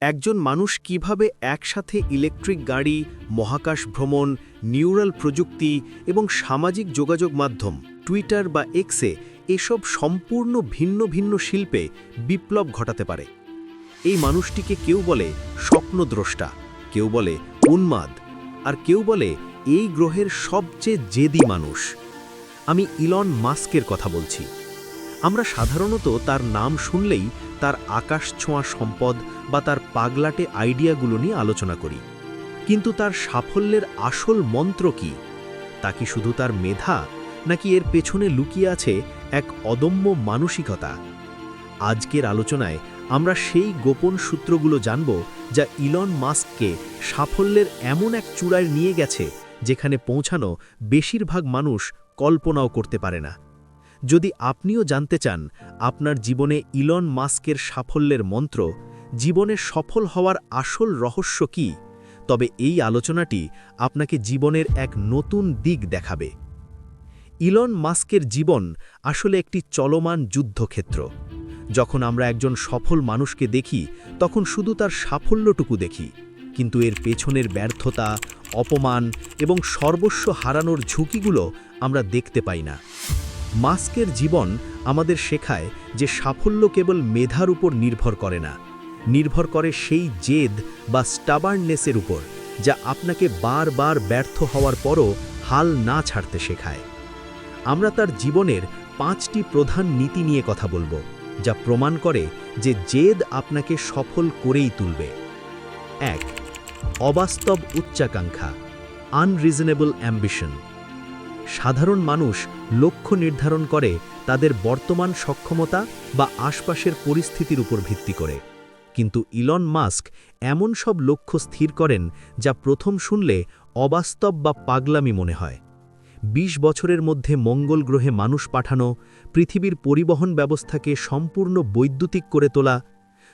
একজন মানুষ কিভাবে একসাথে ইলেকট্রিক গাড়ি, মহাকাশ ভ্রমণ, নিউরাল প্রযুক্তি এবং সামাজিক যোগাযোগ মাধ্যম টুইটার বা এক্সে এসব সম্পূর্ণ ভিন্ন ভিন্ন শিল্পে বিপ্লব ঘটাতে পারে। এই মানুষটিকে কেউ বলে স্বপ্নদ্রষ্টা, কেউ বলে উন্মাদ, আর কেউ বলে এই গ্রহের সবচেয়ে জেদি মানুষ। আমি ইলন মাস্কের কথা বলছি। আমরা সাধারণত তার নাম শুনলেই তার আকাশ ছোঁয়া সম্পদ বা তার পাগলাটে আইডিয়াগুলো নিয়ে আলোচনা করি, কিন্তু তার সাফল্যের আসল মন্ত্র কি? তা কি শুধু তার মেধা, নাকি এর পেছনে লুকিয়ে আছে এক অদম্য মানসিকতা? আজকের আলোচনায় আমরা সেই গোপন সূত্রগুলো জানব যা ইলন মাস্ককে সাফল্যের এমন এক চূড়ায় নিয়ে গেছে যেখানে পৌঁছানো বেশিরভাগ মানুষ কল্পনাও করতে পারে না। যদি আপনিও জানতে চান আপনার জীবনে ইলন মাস্কের সাফল্যের মন্ত্র, জীবনে সফল হওয়ার আসল রহস্য কি, তবে এই আলোচনাটি আপনাকে জীবনের এক নতুন দিক দেখাবে। ইলন মাস্কের জীবন আসলে একটি চলমান যুদ্ধক্ষেত্র। যখন আমরা একজন সফল মানুষকে দেখি তখন শুধু তার সাফল্যটুকু দেখি, কিন্তু এর পেছনের ব্যর্থতা, অপমান এবং সর্বস্ব হারানোর ঝুঁকিগুলো আমরা দেখতে পাই না। মাস্কের জীবন আমাদের শেখায় যে সাফল্য কেবল মেধার উপর নির্ভর করে না, নির্ভর করে সেই জেদ বা স্টাবার্ননেসের উপর যা আপনাকে বারবার ব্যর্থ হওয়ার পরও হাল না ছাড়তে শেখায়। আমরা তার জীবনের 5টি প্রধান নীতি নিয়ে কথা বলবো, যা প্রমাণ করে যে জেদ আপনাকে সফল করেই তুলবে। 1. অবাস্তব উচ্চাকাঙ্ক্ষা, আনরিজনেবল অ্যাম্বিশন। সাধারণ মানুষ লক্ষ্য নির্ধারণ করে তাদের বর্তমান সক্ষমতা বা আশপাশের পরিস্থিতির উপর ভিত্তি করে, কিন্তু ইলন মাস্ক এমন সব লক্ষ্য স্থির করেন যা প্রথম শুনলে অবাস্তব বা পাগলামি মনে হয়। 20 বছরের মধ্যে মঙ্গল গ্রহে মানুষ পাঠানো, পৃথিবীর পরিবহন ব্যবস্থাকে সম্পূর্ণ বৈদ্যুতিক করে তোলা।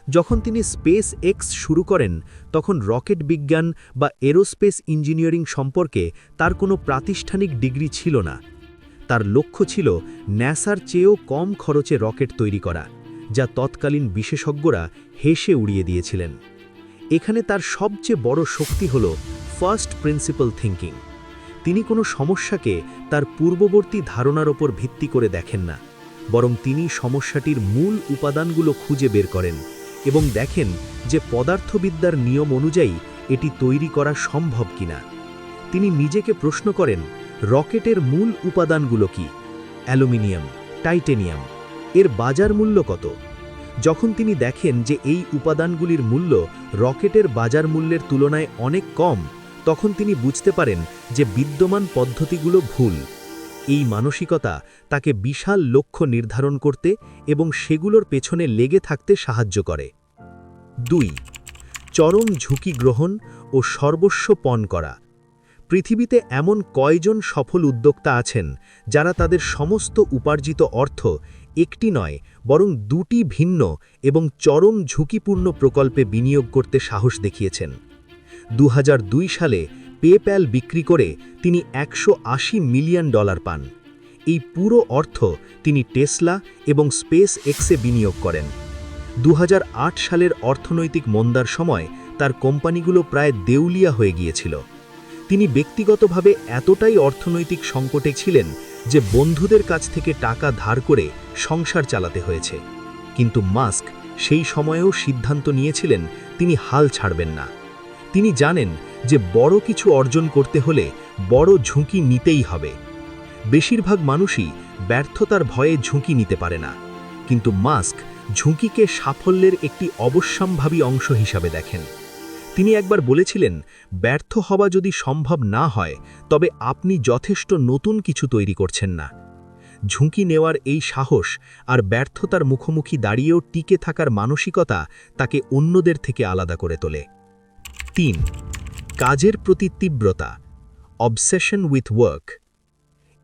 যখন তিনি স্পেস এক্স শুরু করেন তখন রকেট বিজ্ঞান বা এরোস্পেস ইঞ্জিনিয়ারিং সম্পর্কে তার কোনো প্রাতিষ্ঠানিক ডিগ্রি ছিল না। তার লক্ষ্য ছিল ন্যাসার চেয়েও কম খরচে রকেট তৈরি করা, যা তৎকালীন বিশেষজ্ঞরা হেসে উড়িয়ে দিয়েছিলেন। এখানে তার সবচেয়ে বড় শক্তি হল ফার্স্ট প্রিন্সিপাল থিঙ্কিং। তিনি কোনো সমস্যাকে তার পূর্ববর্তী ধারণার ওপর ভিত্তি করে দেখেন না, বরং তিনি সমস্যাটির মূল উপাদানগুলো খুঁজে বের করেন এবং দেখেন যে পদার্থবিদ্যার নিয়ম অনুযায়ী এটি তৈরি করা সম্ভব কিনা। তিনি নিজেকে প্রশ্ন করেন, রকেটের মূল উপাদানগুলো কি? অ্যালুমিনিয়াম, টাইটেনিয়াম, এর বাজার মূল্য কত? যখন তিনি দেখেন যে এই উপাদানগুলির মূল্য রকেটের বাজার মূল্যের তুলনায় অনেক কম, তখন তিনি বুঝতে পারেন যে বিদ্যমান পদ্ধতিগুলো ভুল। এই মানসিকতা তাকে বিশাল লক্ষ্য নির্ধারণ করতে এবং সেগুলোর পেছনে লেগে থাকতে সাহায্য করে। 2. চরম ঝুঁকি গ্রহণ ও সর্বস্ব পণ করা। পৃথিবীতে এমন কয়জন সফল উদ্যোক্তা আছেন যারা তাদের সমস্ত উপার্জিত অর্থ একটি নয় বরং 2টি ভিন্ন এবং চরম ঝুঁকিপূর্ণ প্রকল্পে বিনিয়োগ করতে সাহস দেখিয়েছেন? 2002 সালে পেপ্যাল বিক্রি করে তিনি $180 মিলিয়ন পান। এই পুরো অর্থ তিনি টেসলা এবং স্পেস এক্সে বিনিয়োগ করেন। 2008 সালের অর্থনৈতিক মন্দার সময় তার কোম্পানিগুলো প্রায় দেউলিয়া হয়ে গিয়েছিল। তিনি ব্যক্তিগতভাবে এতটাই অর্থনৈতিক সংকটে ছিলেন যে বন্ধুদের কাছ থেকে টাকা ধার করে সংসার চালাতে হয়েছে, কিন্তু মাস্ক সেই সময়েও সিদ্ধান্ত নিয়েছিলেন তিনি হাল ছাড়বেন না। তিনি জানেন যে বড় কিছু অর্জন করতে হলে বড় ঝুঁকি নিতেই হবে। বেশিরভাগ মানুষই ব্যর্থতার ভয়ে ঝুঁকি নিতে পারে না, কিন্তু মাস্ক ঝুঁকিকে সাফল্যের একটি অবশ্যম্ভাবী অংশ হিসাবে দেখেন। তিনি একবার বলেছিলেন, ব্যর্থ হওয়া যদি সম্ভব না হয় তবে আপনি যথেষ্ট নতুন কিছু তৈরি করছেন না। ঝুঁকি নেওয়ার এই সাহস আর ব্যর্থতার মুখোমুখি দাঁড়িয়েও টিকে থাকার মানসিকতা তাকে অন্যদের থেকে আলাদা করে তোলে। 3. কাজের প্রতি তীব্রতা, অবসেশন উইথ ওয়ার্ক।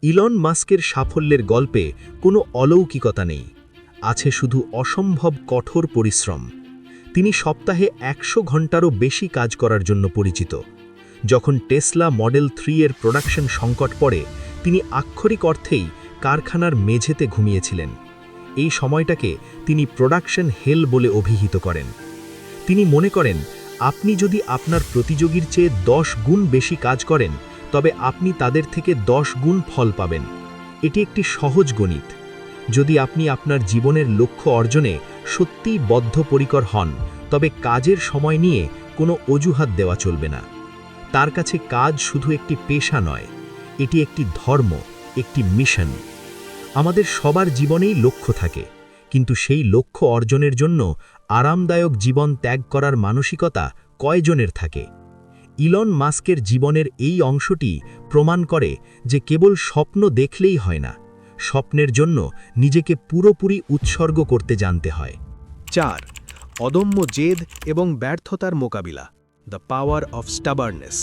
ইলন মাস্কের সাফল্যের গল্পে কোনো অলৌকিকতা নেই, আছে শুধু অসম্ভব কঠোর পরিশ্রম। তিনি সপ্তাহে 100 ঘন্টারও বেশি কাজ করার জন্য পরিচিত। যখন টেসলা মডেল 3 এর প্রোডাকশন সংকট পড়ে তিনি আক্ষরিক অর্থেই কারখানার মেঝেতে ঘুমিয়েছিলেন। এই সময়টাকে তিনি প্রোডাকশন হেল বলে অভিহিত করেন। তিনি মনে করেন আপনি যদি আপনার প্রতিযোগীর চেয়ে 10 গুণ বেশি কাজ করেন তবে আপনি তাদের থেকে 10 গুণ ফল পাবেন। এটি একটি সহজ গণিত। যদি আপনি আপনার জীবনের লক্ষ্য অর্জনে সত্যিই বদ্ধপরিকর হন তবে কাজের সময় নিয়ে কোনো অজুহাত দেওয়া চলবে না। তার কাছে কাজ শুধু একটি পেশা নয়, এটি একটি ধর্ম, একটি মিশন। আমাদের সবার জীবনেই লক্ষ্য থাকে, কিন্তু সেই লক্ষ্য অর্জনের জন্য আরামদায়ক জীবন ত্যাগ করার মানসিকতা কয়জনের থাকে? ইলন মাস্কের জীবনের এই অংশটি প্রমাণ করে যে কেবল স্বপ্ন দেখলেই হয় না, স্বপ্নের জন্য নিজেকে পুরোপুরি উৎসর্গ করতে জানতে হয়। 4. অদম্য জেদ এবং ব্যর্থতার মোকাবিলা, দ্য পাওয়ার অফ স্টাবার্নেস।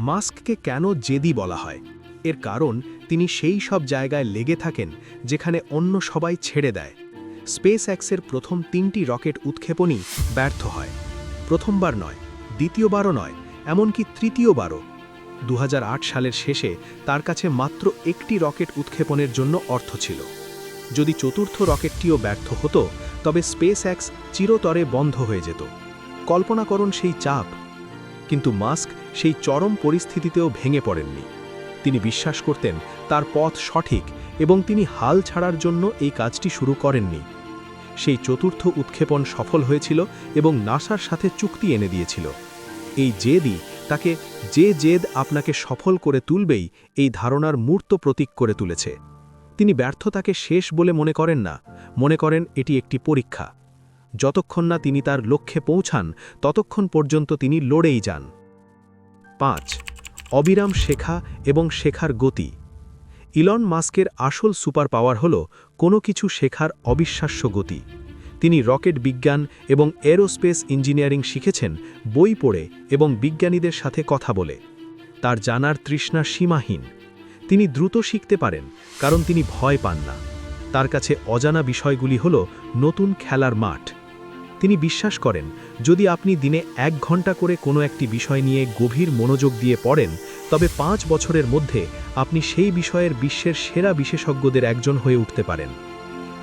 মাস্ককে কেন জেদি বলা হয়? এর কারণ তিনি সেই সব জায়গায় লেগে থাকেন যেখানে অন্য সবাই ছেড়ে দেয়। স্পেস এক্সের প্রথম 3টি রকেট উৎক্ষেপণই ব্যর্থ হয়। প্রথমবার নয়, দ্বিতীয়বারও নয়, এমনকি তৃতীয়বারও। 2008 সালের শেষে তার কাছে মাত্র একটি রকেট উৎক্ষেপণের জন্য অর্থ ছিল। যদি চতুর্থ রকেটটিও ব্যর্থ হতো তবে স্পেস এক্স চিরতরে বন্ধ হয়ে যেত। কল্পনা করুন সেই চাপ। কিন্তু মাস্ক সেই চরম পরিস্থিতিতেও ভেঙে পড়েননি। তিনি বিশ্বাস করতেন তার পথ সঠিক এবং তিনি হাল ছাড়ার জন্য এই কাজটি শুরু করেননি। সেই চতুর্থ উৎক্ষেপণ সফল হয়েছিল এবং নাসার সাথে চুক্তি এনে দিয়েছিল। এই জেদই তাকে যে জেদ আপনাকে সফল করে তুলবেই এই ধারণার মূর্ত প্রতীক করে তুলেছে। তিনি ব্যর্থতাকে শেষ বলে মনে করেন না, মনে করেন এটি একটি পরীক্ষা। যতক্ষণ না তিনি তার লক্ষ্যে পৌঁছান ততক্ষণ পর্যন্ত তিনি লড়েই যান। 5. অবিরাম শেখা এবং শেখার গতি। ইলন মাস্কের আসল সুপার পাওয়ার হল কোনো কিছু শেখার অবিশ্বাস্য গতি। তিনি রকেট বিজ্ঞান এবং এরোস্পেস ইঞ্জিনিয়ারিং শিখেছেন বই পড়ে এবং বিজ্ঞানীদের সাথে কথা বলে। তার জানার তৃষ্ণা সীমাহীন। তিনি দ্রুত শিখতে পারেন কারণ তিনি ভয় পান না। তার কাছে অজানা বিষয়গুলি হল নতুন খেলার মাঠ। তিনি বিশ্বাস করেন যদি আপনি দিনে 1 ঘন্টা করে কোনো একটি বিষয় নিয়ে গভীর মনোযোগ দিয়ে পড়েন তবে 5 বছরের মধ্যে আপনি সেই বিষয়ের বিশ্বের সেরা বিশেষজ্ঞদের একজন হয়ে উঠতে পারেন।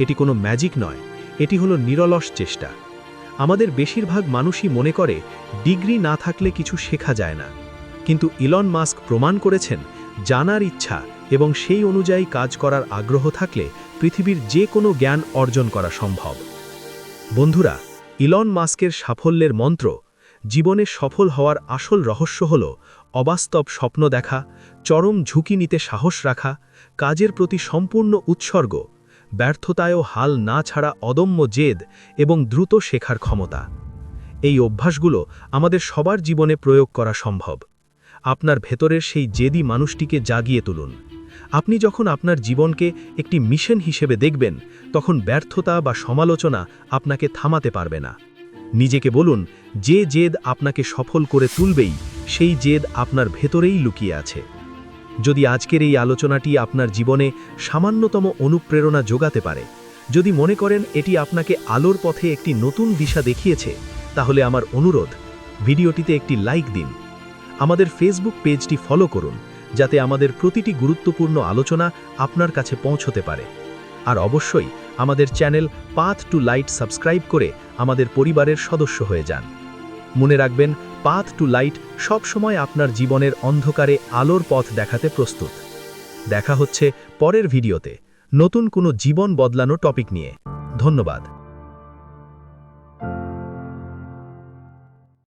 এটি কোনো ম্যাজিক নয়, এটি হলো নিরলস চেষ্টা। আমাদের বেশিরভাগ মানুষই মনে করে ডিগ্রি না থাকলে কিছু শেখা যায় না, কিন্তু ইলন মাস্ক প্রমাণ করেছেন জানার ইচ্ছা এবং সেই অনুযায়ী কাজ করার আগ্রহ থাকলে পৃথিবীর যে কোনো জ্ঞান অর্জন করা সম্ভব। বন্ধুরা, ইলন মাস্কের সাফল্যের মন্ত্র, জীবনে সফল হওয়ার আসল রহস্য হল অবাস্তব স্বপ্ন দেখা, চরম ঝুঁকি নিতে সাহস রাখা, কাজের প্রতি সম্পূর্ণ উৎসর্গ, ব্যর্থতায়ও হাল না ছাড়া অদম্য জেদ এবং দ্রুত শেখার ক্ষমতা। এই অভ্যাসগুলো আমাদের সবার জীবনে প্রয়োগ করা সম্ভব। আপনার ভেতরের সেই জেদি মানুষটিকে জাগিয়ে তুলুন। আপনি যখন আপনার জীবনকে একটি মিশন হিসেবে দেখবেন তখন ব্যর্থতা বা সমালোচনা আপনাকে থামাতে পারবে না। নিজেকে বলুন, যে জেদ আপনাকে সফল করে তুলবেই সেই জেদ আপনার ভেতরেই লুকিয়ে আছে। যদি আজকের এই আলোচনাটি আপনার জীবনে সামান্যতম অনুপ্রেরণা যোগাতে পারে, যদি মনে করেন এটি আপনাকে আলোর পথে একটি নতুন দিশা দেখিয়েছে, তাহলে আমার অনুরোধ, ভিডিওটিতে একটি লাইক দিন। আমাদের ফেসবুক পেজটি ফলো করুন যাতে আমাদের প্রতিটি গুরুত্বপূর্ণ আলোচনা আপনার কাছে পৌঁছতে পারে। আর অবশ্যই আমাদের channel path to light subscribe করে আমাদের পরিবারের সদস্য হয়ে যান। মনে রাখবেন, পাথ টু লাইট সবসময় আপনার জীবনের অন্ধকারে আলোর পথ দেখাতে প্রস্তুত। দেখা হচ্ছে পরের ভিডিওতে নতুন কোনো জীবন বদলানো টপিক নিয়ে। ধন্যবাদ।